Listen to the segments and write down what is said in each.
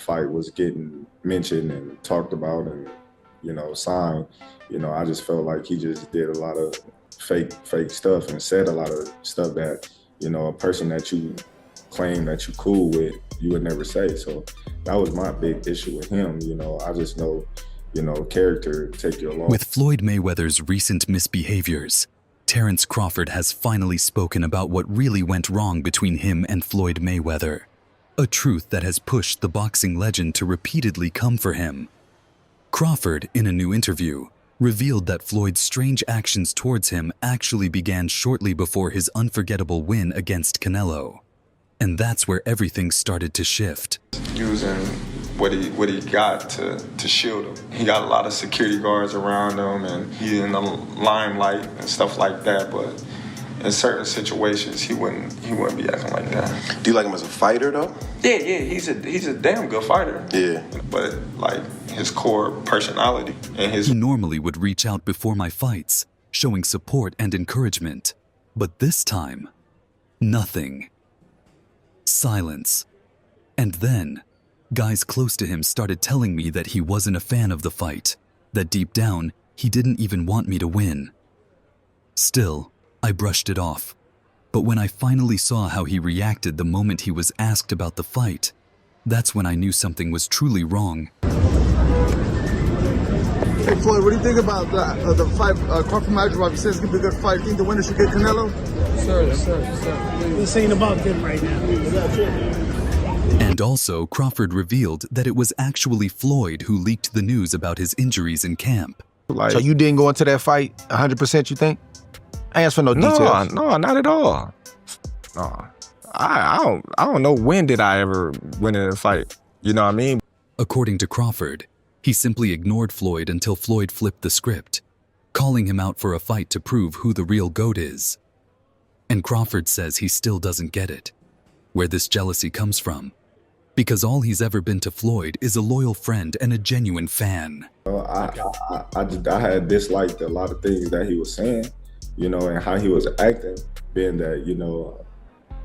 fight was getting mentioned and talked about and, signed, I just felt like he just did a lot of fake stuff and said a lot of stuff that, a person that you claim that you cool with, you would never say. So that was my big issue with him. I just know, character take you along. With Floyd Mayweather's recent misbehaviors, Terence Crawford has finally spoken about what really went wrong between him and Floyd Mayweather. A truth that has pushed the boxing legend to repeatedly come for him. Crawford, in a new interview, revealed that Floyd's strange actions towards him actually began shortly before his unforgettable win against Canelo. And that's where everything started to shift. Using what he got to shield him. He got a lot of security guards around him, and he's in the limelight and stuff like that, but in certain situations, he wouldn't be acting like that. Do you like him as a fighter, though? Yeah, he's a damn good fighter. Yeah. But, like, his core personality and his... He normally would reach out before my fights, showing support and encouragement. But this time, nothing. Silence. And then, guys close to him started telling me that he wasn't a fan of the fight, that deep down, he didn't even want me to win. Still, I brushed it off. But when I finally saw how he reacted the moment he was asked about the fight, that's when I knew something was truly wrong. Hey Floyd, what do you think about the fight, Crawford Madrigal? He says it's gonna be a good fight. Think the winner should get Canelo? Sir. This ain't about them right now. And also, Crawford revealed that it was actually Floyd who leaked the news about his injuries in camp. So you didn't go into that fight 100%, you think? I ain't asked for no details. No, not at all. No, I don't know when did I ever win in a fight. You know what I mean? According to Crawford, he simply ignored Floyd until Floyd flipped the script, calling him out for a fight to prove who the real GOAT is. And Crawford says he still doesn't get it, where this jealousy comes from, because all he's ever been to Floyd is a loyal friend and a genuine fan. I had disliked a lot of things that he was saying, and how he was acting, being that,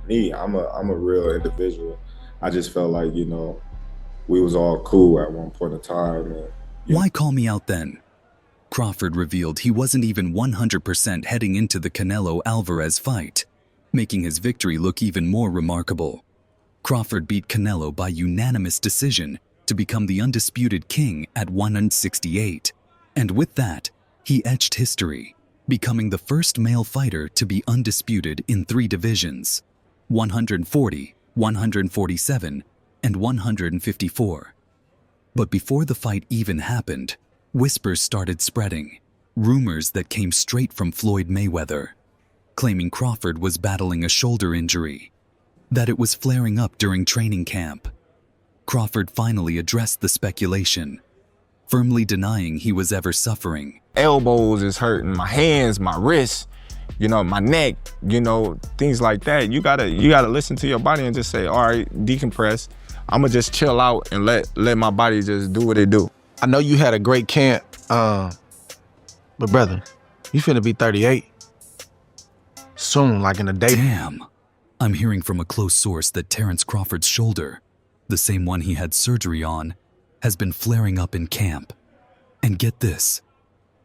me, I'm a real individual. I just felt like, we was all cool at one point in time. And, Why call me out then? Crawford revealed he wasn't even 100% heading into the Canelo Alvarez fight, making his victory look even more remarkable. Crawford beat Canelo by unanimous decision to become the undisputed king at 168. And with that, he etched history, becoming the first male fighter to be undisputed in 3 divisions: 140, 147, and 154. But before the fight even happened, whispers started spreading, rumors that came straight from Floyd Mayweather, claiming Crawford was battling a shoulder injury, that it was flaring up during training camp. Crawford finally addressed the speculation, firmly denying he was ever suffering. Elbows is hurting, my hands, my wrists, my neck, things like that. You gotta listen to your body and just say, all right, decompress. I'ma just chill out and let my body just do what it do. I know you had a great camp, but brother, you finna be 38 soon, like in a day. Damn. I'm hearing from a close source that Terence Crawford's shoulder, the same one he had surgery on, has been flaring up in camp. And get this,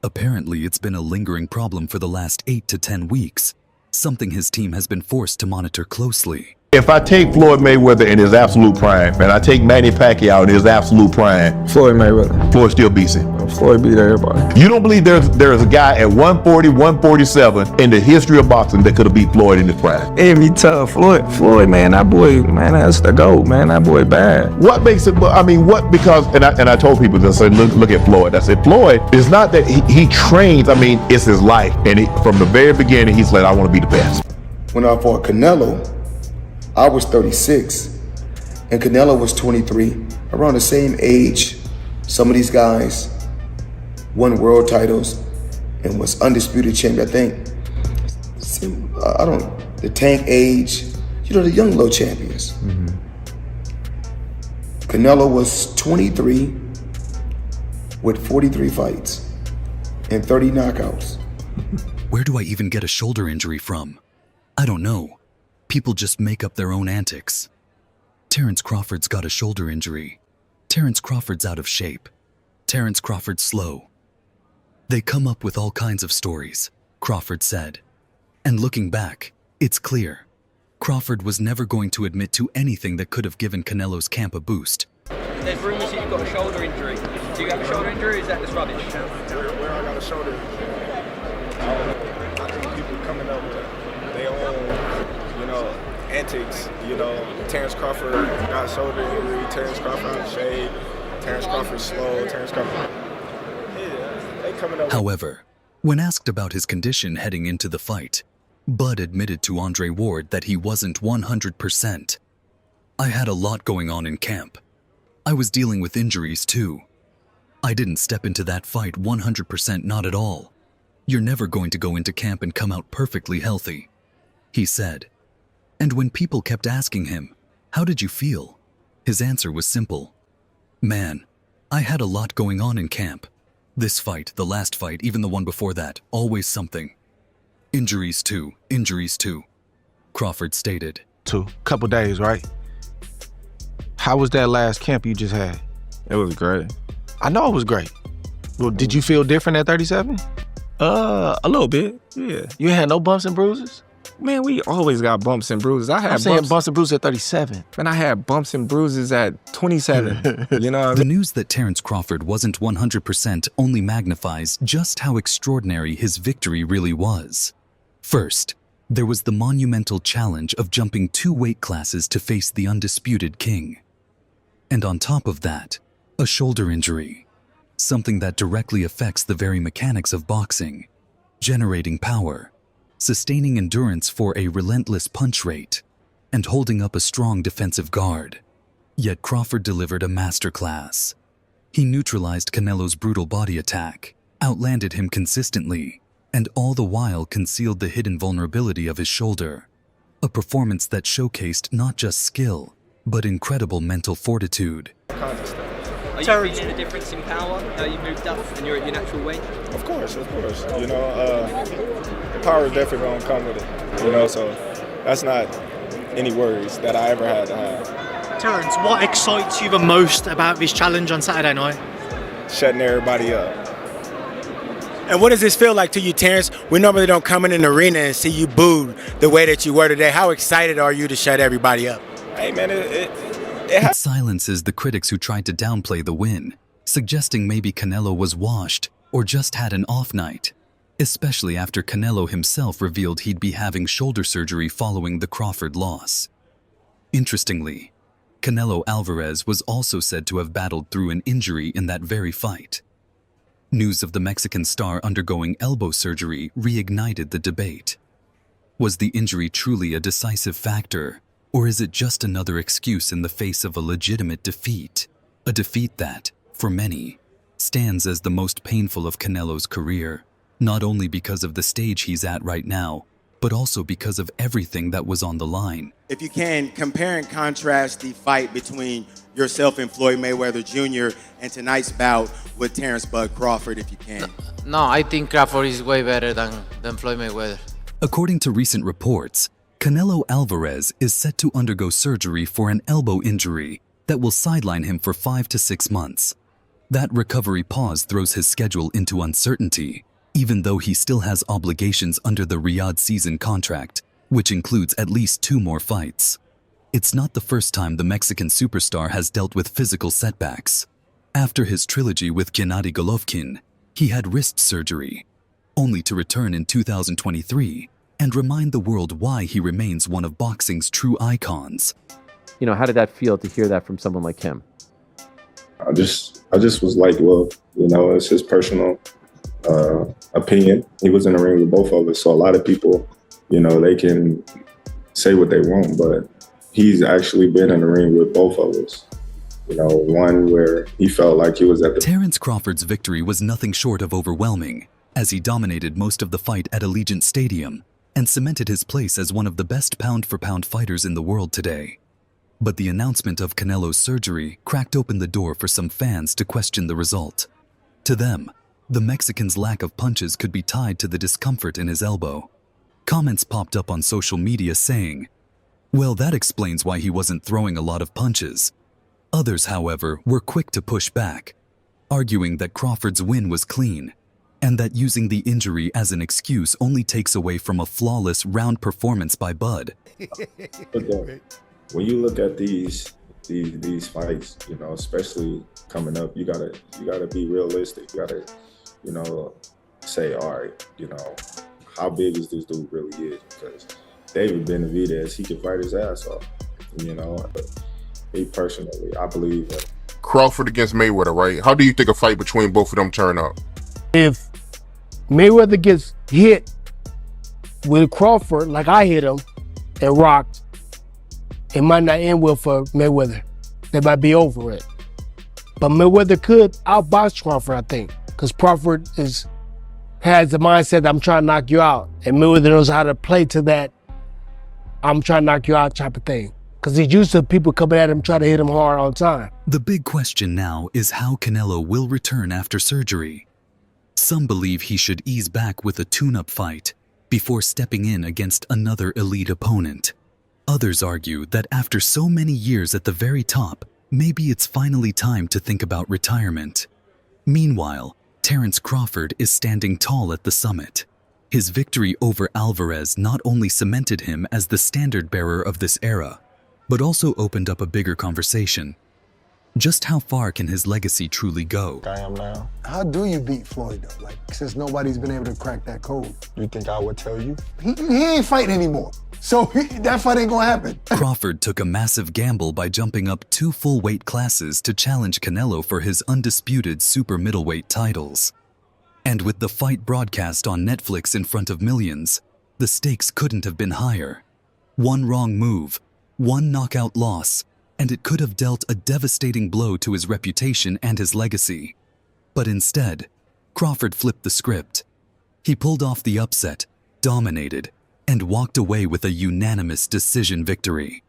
apparently it's been a lingering problem for the last 8 to 10 weeks, something his team has been forced to monitor closely. If I take Floyd Mayweather in his absolute prime, and I take Manny Pacquiao in his absolute prime, Floyd Mayweather. Floyd still beats him. Floyd beat everybody. You don't believe there's a guy at 140, 147 in the history of boxing that could have beat Floyd in his prime? It'd be tough. Floyd, man, that boy, man, that's the GOAT, man. That boy bad. What makes it, because, and I told people, I said, look at Floyd. I said, Floyd, it's not that he trains, it's his life. And from the very beginning, he's like, I want to be the best. When I fought Canelo, I was 36 and Canelo was 23, around the same age. Some of these guys won world titles and was undisputed champion. I think, the Tank age, the young little champions. Mm-hmm. Canelo was 23 with 43 fights and 30 knockouts. Where do I even get a shoulder injury from? I don't know. People just make up their own antics. Terence Crawford's got a shoulder injury, Terence Crawford's out of shape. Terence Crawford's slow. They come up with all kinds of stories, Crawford said. And looking back, it's clear. Crawford was never going to admit to anything that could have given Canelo's camp a boost. There's rumours that you've got a shoulder injury. Do you have a shoulder injury or is that just rubbish? Where I got a shoulder injury. I think people coming up with their own, antics. Terence Crawford got a shoulder injury, Terence Crawford out of shape, Terence Crawford slow, Terence Crawford. Yeah, they coming up. However, when asked about his condition heading into the fight, Bud admitted to Andre Ward that he wasn't 100%. I had a lot going on in camp. I was dealing with injuries too. I didn't step into that fight 100%, not at all. You're never going to go into camp and come out perfectly healthy, he said. And when people kept asking him, how did you feel? His answer was simple. Man, I had a lot going on in camp. This fight, the last fight, even the one before that, always something. Injuries too, Crawford stated. Couple days, right? How was that last camp you just had? It was great. I know it was great. Well, did you feel different at 37? A little bit, yeah. You had no bumps and bruises? Man, we always got bumps and bruises. I'm saying bumps and bruises at 37. Man, I had bumps and bruises at 27. You know what I mean? The news that Terence Crawford wasn't 100% only magnifies just how extraordinary his victory really was. First, there was the monumental challenge of jumping 2 weight classes to face the undisputed king. And on top of that, a shoulder injury, something that directly affects the very mechanics of boxing, generating power, sustaining endurance for a relentless punch rate, and holding up a strong defensive guard. Yet Crawford delivered a masterclass. He neutralized Canelo's brutal body attack, outlanded him consistently, and all the while concealed the hidden vulnerability of his shoulder. A performance that showcased not just skill, but incredible mental fortitude. Are you feeling the difference in power now you've moved up and you're at your natural weight? Of course. Power is definitely going to come with it, so that's not any worries that I ever had to have. Terence, what excites you the most about this challenge on Saturday night? Shutting everybody up. And what does this feel like to you, Terence? We normally don't come in an arena and see you booed the way that you were today. How excited are you to shut everybody up? Hey, man, It silences the critics who tried to downplay the win, suggesting maybe Canelo was washed or just had an off night, especially after Canelo himself revealed he'd be having shoulder surgery following the Crawford loss. Interestingly, Canelo Alvarez was also said to have battled through an injury in that very fight. News of the Mexican star undergoing elbow surgery reignited the debate. Was the injury truly a decisive factor? Or is it just another excuse in the face of a legitimate defeat? A defeat that, for many, stands as the most painful of Canelo's career, not only because of the stage he's at right now, but also because of everything that was on the line. If you can, compare and contrast the fight between yourself and Floyd Mayweather Jr. and tonight's bout with Terence "Bud" Crawford, if you can. No, I think Crawford is way better than Floyd Mayweather. According to recent reports, Canelo Alvarez is set to undergo surgery for an elbow injury that will sideline him for 5 to 6 months. That recovery pause throws his schedule into uncertainty, even though he still has obligations under the Riyadh season contract, which includes at least 2 more fights. It's not the first time the Mexican superstar has dealt with physical setbacks. After his trilogy with Gennady Golovkin, he had wrist surgery, only to return in 2023 and remind the world why he remains one of boxing's true icons. How did that feel to hear that from someone like him? I just was like, well, it's his personal opinion. He was in the ring with both of us, so a lot of people, they can say what they want, but he's actually been in the ring with both of us. One where he felt like he was at the... Terence Crawford's victory was nothing short of overwhelming, as he dominated most of the fight at Allegiant Stadium and cemented his place as one of the best pound-for-pound fighters in the world today. But the announcement of Canelo's surgery cracked open the door for some fans to question the result. To them, the Mexican's lack of punches could be tied to the discomfort in his elbow. Comments popped up on social media saying, well, that explains why he wasn't throwing a lot of punches. Others, however, were quick to push back, arguing that Crawford's win was clean and that using the injury as an excuse only takes away from a flawless round performance by Bud. When you look at these fights, especially coming up, you gotta be realistic. You gotta, say, all right, how big is this dude really is? Because David Benavidez, he can fight his ass off. Me personally, I believe that. Crawford against Mayweather, right? How do you think a fight between both of them turn out? If Mayweather gets hit with Crawford like I hit him and rocked, it might not end well for Mayweather. They might be over it. But Mayweather could outbox Crawford, I think, because Crawford has the mindset that I'm trying to knock you out, and Mayweather knows how to play to that I'm trying to knock you out type of thing, because he's used to people coming at him trying to hit him hard all the time. The big question now is how Canelo will return after surgery. Some believe he should ease back with a tune-up fight before stepping in against another elite opponent. Others argue that after so many years at the very top, maybe it's finally time to think about retirement. Meanwhile, Terence Crawford is standing tall at the summit. His victory over Alvarez not only cemented him as the standard-bearer of this era, but also opened up a bigger conversation. Just how far can his legacy truly go? I am now. How do you beat Floyd, though? Since nobody's been able to crack that code. You think I would tell you? He ain't fighting anymore. So that fight ain't gonna happen. Crawford took a massive gamble by jumping up 2 full weight classes to challenge Canelo for his undisputed super middleweight titles. And with the fight broadcast on Netflix in front of millions, the stakes couldn't have been higher. One wrong move, one knockout loss, and it could have dealt a devastating blow to his reputation and his legacy. But instead, Crawford flipped the script. He pulled off the upset, dominated, and walked away with a unanimous decision victory.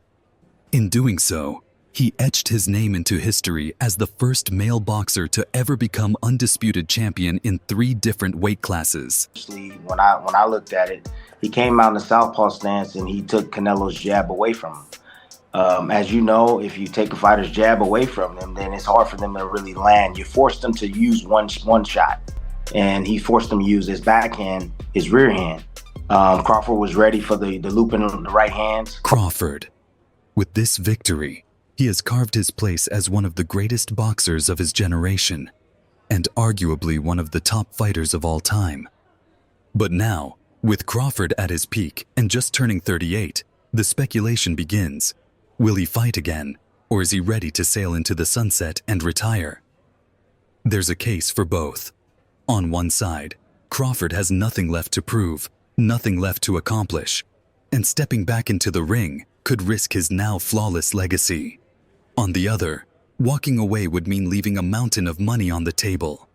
In doing so, he etched his name into history as the first male boxer to ever become undisputed champion in 3 different weight classes. When I looked at it, he came out in the southpaw stance and he took Canelo's jab away from him. As you know, if you take a fighter's jab away from them, then it's hard for them to really land. You force them to use one shot, and he forced them to use his backhand, his rear hand. Crawford was ready for the loop in the right hands. Crawford. With this victory, he has carved his place as one of the greatest boxers of his generation, and arguably one of the top fighters of all time. But now, with Crawford at his peak and just turning 38, the speculation begins. Will he fight again, or is he ready to sail into the sunset and retire? There's a case for both. On one side, Crawford has nothing left to prove, nothing left to accomplish, and stepping back into the ring could risk his now flawless legacy. On the other, walking away would mean leaving a mountain of money on the table,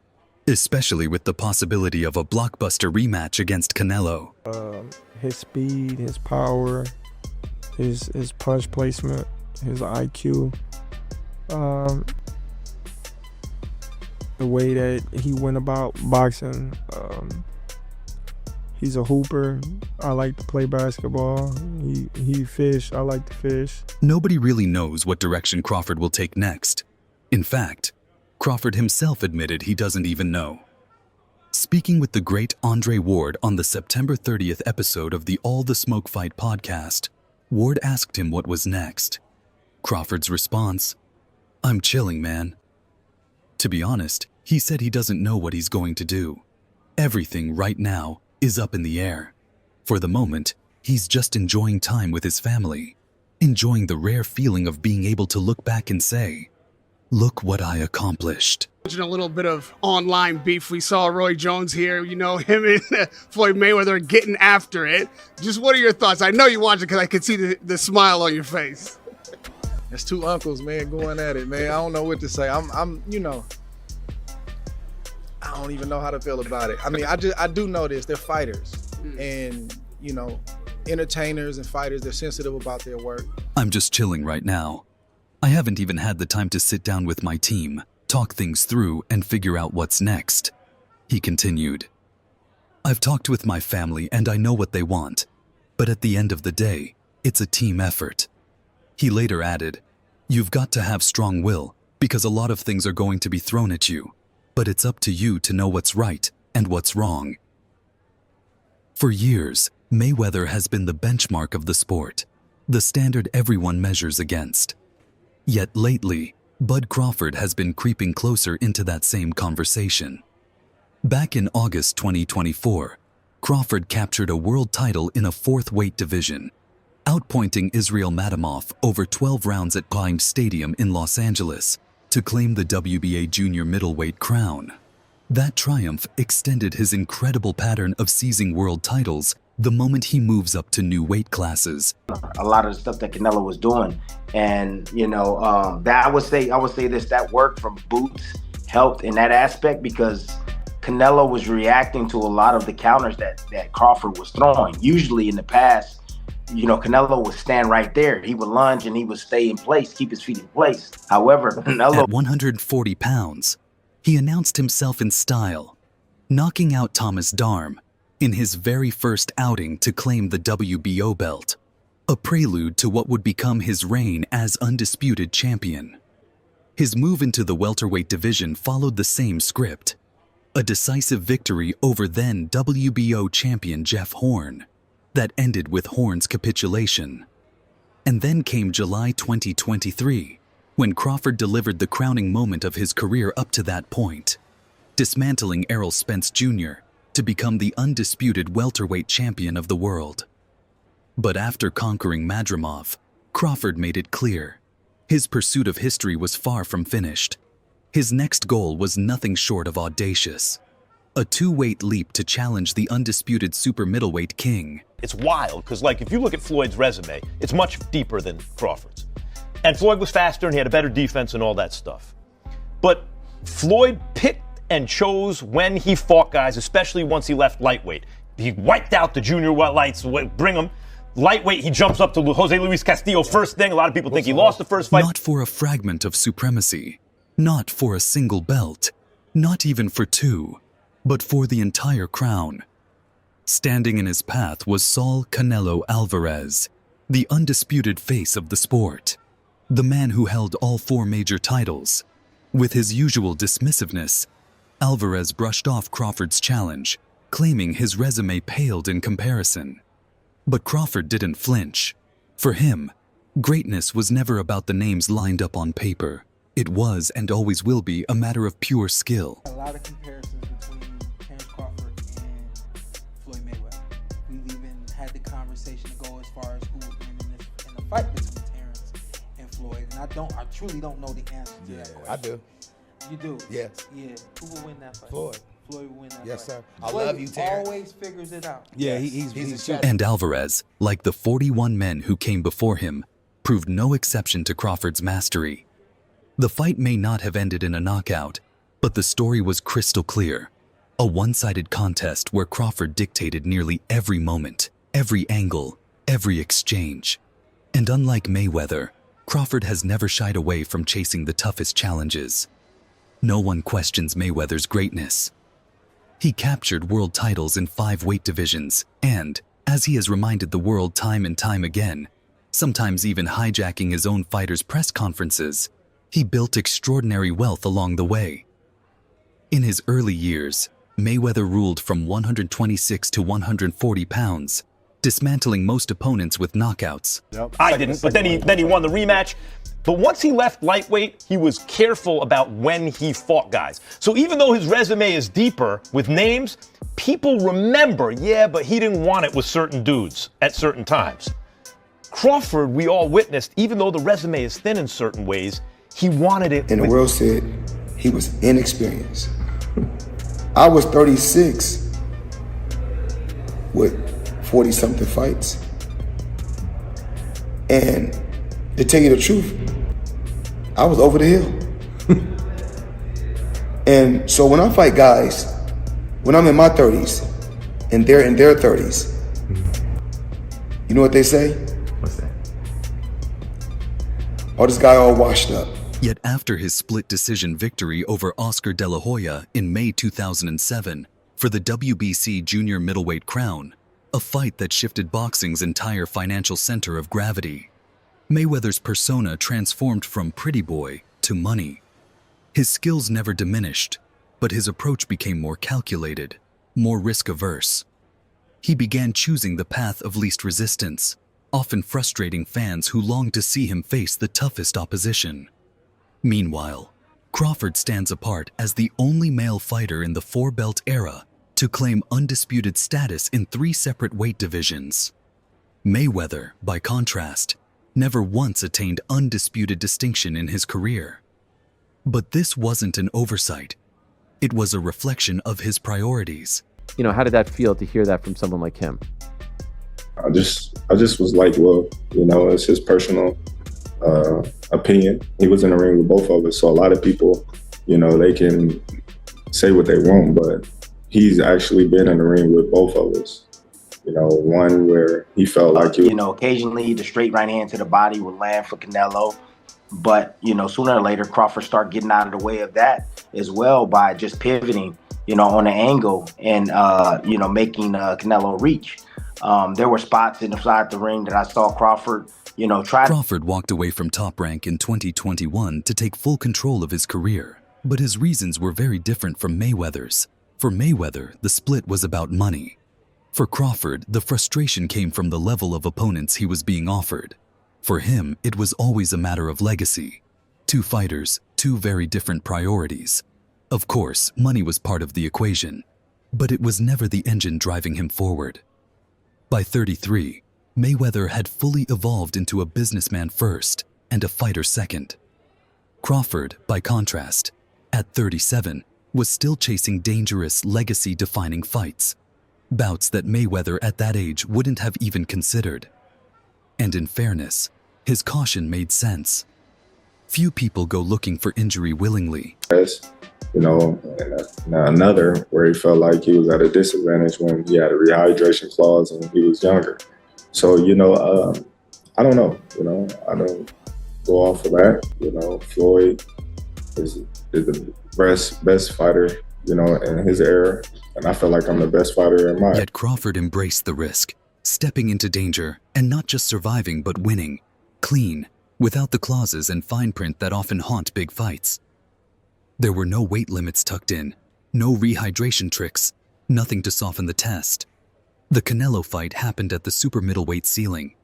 especially with the possibility of a blockbuster rematch against Canelo. His speed, his power, his punch placement, his IQ, the way that he went about boxing. He's a hooper. I like to play basketball. He fish. I like to fish. Nobody really knows what direction Crawford will take next. In fact, Crawford himself admitted he doesn't even know. Speaking with the great Andre Ward on the September 30th episode of the All the Smoke Fight podcast, Ward asked him what was next. Crawford's response, "I'm chilling, man." To be honest, he said he doesn't know what he's going to do. Everything right now is up in the air. For the moment, he's just enjoying time with his family, enjoying the rare feeling of being able to look back and say, "Look what I accomplished." A little bit of online beef. We saw Roy Jones here, him and Floyd Mayweather getting after it. Just what are your thoughts? I know you watched it because I could see the smile on your face. It's 2 uncles, man, going at it, man. I don't know what to say. I don't even know how to feel about it. I mean, I do know this. They're fighters. And, entertainers and fighters, they're sensitive about their work. "I'm just chilling right now. I haven't even had the time to sit down with my team, talk things through, and figure out what's next," he continued. "I've talked with my family and I know what they want, but at the end of the day, it's a team effort." He later added, You've got to have strong will, because a lot of things are going to be thrown at you, but it's up to you to know what's right and what's wrong. For years, Mayweather has been the benchmark of the sport, the standard everyone measures against. Yet lately, Bud Crawford has been creeping closer into that same conversation. Back in August 2024, Crawford captured a world title in a fourth weight division, outpointing Israel Madimov over 12 rounds at Climb Stadium in Los Angeles to claim the WBA junior middleweight crown. That triumph extended his incredible pattern of seizing world titles the moment he moves up to new weight classes. A lot of the stuff that Canelo was doing, and that I would say this, that work from Boots helped in that aspect, because Canelo was reacting to a lot of the counters that Crawford was throwing. Usually in the past, Canelo would stand right there. He would lunge and he would stay in place, keep his feet in place. However, Canelo, at 140 pounds, he announced himself in style, knocking out Thomas Darm in his very first outing to claim the WBO belt, a prelude to what would become his reign as undisputed champion. His move into the welterweight division followed the same script, a decisive victory over then WBO champion Jeff Horn that ended with Horn's capitulation. And then came July 2023, when Crawford delivered the crowning moment of his career up to that point, dismantling Errol Spence Jr. to become the undisputed welterweight champion of the world. But after conquering Madrimov, Crawford made it clear his pursuit of history was far from finished. His next goal was nothing short of audacious, a two-weight leap to challenge the undisputed super middleweight king. It's wild, because if you look at Floyd's resume, it's much deeper than Crawford's. And Floyd was faster and he had a better defense and all that stuff. But Floyd picked and chose when he fought guys, especially once he left lightweight. He wiped out the junior lights, bring him. Lightweight, he jumps up to Jose Luis Castillo first thing. A lot of people think he lost the first fight. Not for a fragment of supremacy, not for a single belt, not even for two, but for the entire crown. Standing in his path was Saul Canelo Alvarez, the undisputed face of the sport, the man who held all four major titles. With his usual dismissiveness, Alvarez brushed off Crawford's challenge, claiming his resume paled in comparison. But Crawford didn't flinch. For him, greatness was never about the names lined up on paper. It was and always will be a matter of pure skill. A lot of comparisons between Terence Crawford and Floyd Mayweather. We've even had the conversation to go as far as who would win in the fight between Terence and Floyd. And I truly don't know the answer to that question. I do. You do? Yes. Yeah. Who will win that fight? Floyd. Floyd will win that Yes, fight. sir. I Floyd love you, Terrence. always figures it out. Yeah, he's a champion. And Alvarez, like the 41 men who came before him, proved no exception to Crawford's mastery. The fight may not have ended in a knockout, but the story was crystal clear. A one-sided contest where Crawford dictated nearly every moment, every angle, every exchange. And unlike Mayweather, Crawford has never shied away from chasing the toughest challenges. No one questions Mayweather's greatness. He captured world titles in 5 weight divisions and, as he has reminded the world time and time again, sometimes even hijacking his own fighters' press conferences, he built extraordinary wealth along the way. In his early years, Mayweather ruled from 126 to 140 pounds, dismantling most opponents with knockouts. I didn't, but then he won the rematch. But once he left lightweight, he was careful about when he fought guys. So even though his resume is deeper with names, people remember, but he didn't want it with certain dudes at certain times. Crawford, we all witnessed, even though the resume is thin in certain ways, he wanted it. And the world said he was inexperienced. I was 36 with 40-something fights. And to tell you the truth, I was over the hill. And so when I fight guys, when I'm in my 30s and they're in their 30s, you know what they say? What's that? Oh, this guy all washed up. Yet after his split decision victory over Oscar De La Hoya in May 2007 for the WBC junior middleweight crown, a fight that shifted boxing's entire financial center of gravity, Mayweather's persona transformed from pretty boy to money. His skills never diminished, but his approach became more calculated, more risk-averse. He began choosing the path of least resistance, often frustrating fans who longed to see him face the toughest opposition. Meanwhile, Crawford stands apart as the only male fighter in the four-belt era to claim undisputed status in 3 separate weight divisions. Mayweather, by contrast, never once attained undisputed distinction in his career. But this wasn't an oversight. It was a reflection of his priorities. You know, how did that feel to hear that from someone like him? I just was like, well, you know, it's his personal opinion. He was in the ring with both of us, so a lot of people, you know, they can say what they want, but he's actually been in the ring with both of us. You know, one where he felt like he was, you know, occasionally the straight right hand to the body would land for Canelo, but you know, sooner or later Crawford started getting out of the way of that as well by just pivoting, you know, on the angle and you know, making Canelo reach. There were spots inside the ring that I saw Crawford, you know, try. Crawford walked away from Top Rank in 2021 to take full control of his career, but his reasons were very different from Mayweather's. For Mayweather, the split was about money. For Crawford, the frustration came from the level of opponents he was being offered. For him, it was always a matter of legacy. 2 fighters, 2 very different priorities. Of course, money was part of the equation, but it was never the engine driving him forward. By 33, Mayweather had fully evolved into a businessman first and a fighter second. Crawford, by contrast, at 37, was still chasing dangerous, legacy-defining fights. Bouts that Mayweather at that age wouldn't have even considered. And in fairness, his caution made sense. Few people go looking for injury willingly. You know, and another where he felt like he was at a disadvantage when he had a rehydration clause and he was younger. So, you know, I don't know, you know, I don't go off of that. You know, Floyd is the best fighter, you know, in his era. And I feel like I'm the best fighter in mine. Yet Crawford embraced the risk, stepping into danger and not just surviving but winning, clean, without the clauses and fine print that often haunt big fights. There were no weight limits tucked in, no rehydration tricks, nothing to soften the test. The Canelo fight happened at the super middleweight ceiling.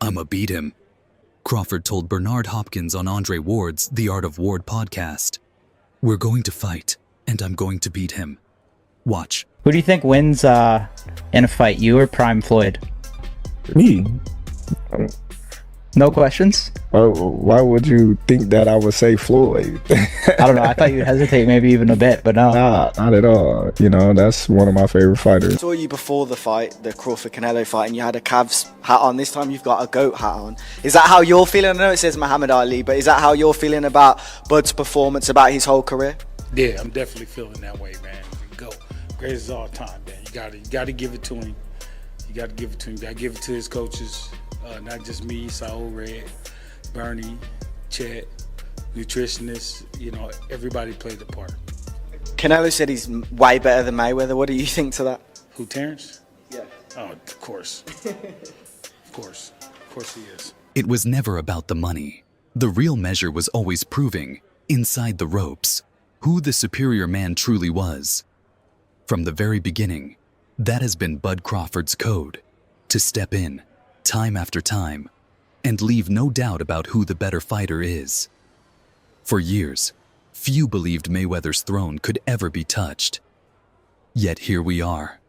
"I'ma beat him," Crawford told Bernard Hopkins on Andre Ward's The Art of Ward podcast. "We're going to fight, and I'm going to beat him. Watch." Who do you think wins in a fight, you or Prime Floyd? Me. No questions? Why would you think that I would say Floyd? I don't know. I thought you'd hesitate maybe even a bit, but no. Nah, not at all. You know, that's one of my favorite fighters. I saw you before the fight, the Crawford-Canelo fight, and you had a Cavs hat on. This time you've got a GOAT hat on. Is that how you're feeling? I know it says Muhammad Ali, but is that how you're feeling about Bud's performance, about his whole career? Yeah, I'm definitely feeling that way, man. GOAT. Greatest of all time, man. You gotta give it to him. You gotta give it to him. You gotta give it to his coaches. Not just me, Saul Red, Bernie, Chet, nutritionists, you know, everybody played a part. Canelo said he's way better than Mayweather. What do you think to that? Who, Terence? Yeah. Oh, of course. Of course he is. It was never about the money. The real measure was always proving, inside the ropes, who the superior man truly was. From the very beginning, that has been Bud Crawford's code, to step in, time after time, and leave no doubt about who the better fighter is. For years, few believed Mayweather's throne could ever be touched. Yet here we are.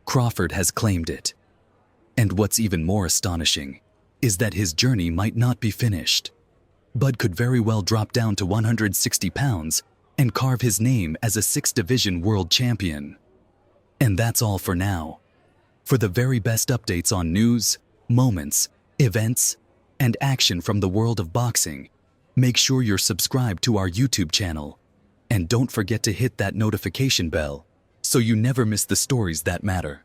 Crawford has claimed it. And what's even more astonishing is that his journey might not be finished. Bud could very well drop down to 160 pounds and carve his name as a 6th Division world champion. And that's all for now. For the very best updates on news, moments, events, and action from the world of boxing, make sure you're subscribed to our YouTube channel. And don't forget to hit that notification bell so you never miss the stories that matter.